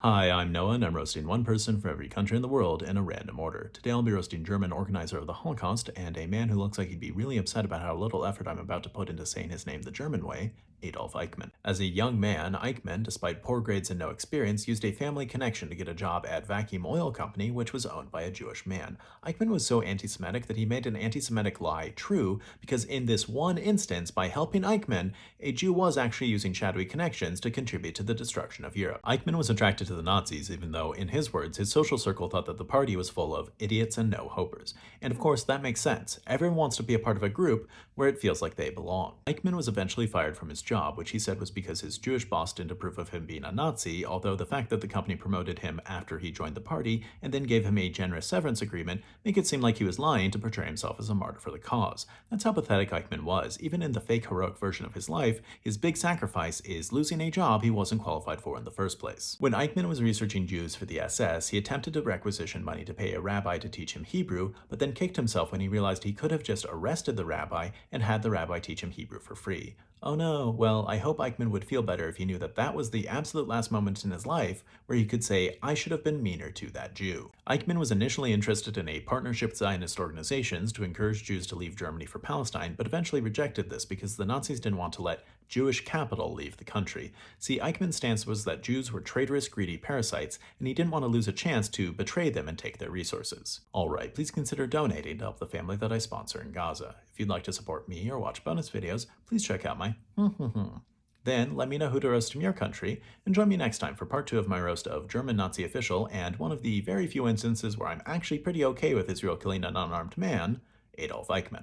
Hi, I'm Noah, and I'm roasting one person from every country in the world in a random order. Today I'll be roasting German organizer of the Holocaust and a man who looks like he'd be really upset about how little effort I'm about to put into saying his name the German way, Adolf Eichmann. As a young man, Eichmann, despite poor grades and no experience, used a family connection to get a job at Vacuum Oil Company, which was owned by a Jewish man. Eichmann was so anti-Semitic that he made an anti-Semitic lie true, because in this one instance, by helping Eichmann, a Jew was actually using shadowy connections to contribute to the destruction of Europe. Eichmann was attracted to the Nazis, even though, in his words, his social circle thought that the party was full of idiots and no-hopers. And of course, that makes sense. Everyone wants to be a part of a group where it feels like they belong. Eichmann was eventually fired from his job, which he said was because his Jewish boss didn't approve of him being a Nazi, although the fact that the company promoted him after he joined the party and then gave him a generous severance agreement make it seem like he was lying to portray himself as a martyr for the cause. That's how pathetic Eichmann was. Even in the fake heroic version of his life, his big sacrifice is losing a job he wasn't qualified for in the first place. When Eichmann was researching Jews for the SS, he attempted to requisition money to pay a rabbi to teach him Hebrew, but then kicked himself when he realized he could have just arrested the rabbi and had the rabbi teach him Hebrew for free. Oh no, well, I hope Eichmann would feel better if he knew that that was the absolute last moment in his life where he could say, I should have been meaner to that Jew. Eichmann was initially interested in a partnership with Zionist organizations to encourage Jews to leave Germany for Palestine, but eventually rejected this because the Nazis didn't want to let Jewish capital leave the country. See, Eichmann's stance was that Jews were traitorous, greedy parasites, and he didn't want to lose a chance to betray them and take their resources. Alright, please consider donating to help the family that I sponsor in Gaza. If you'd like to support me or watch bonus videos, please check out my Then let me know who to roast from your country, and join me next time for part 2 of my roast of German Nazi official and one of the very few instances where I'm actually pretty okay with Israel killing an unarmed man, Adolf Eichmann.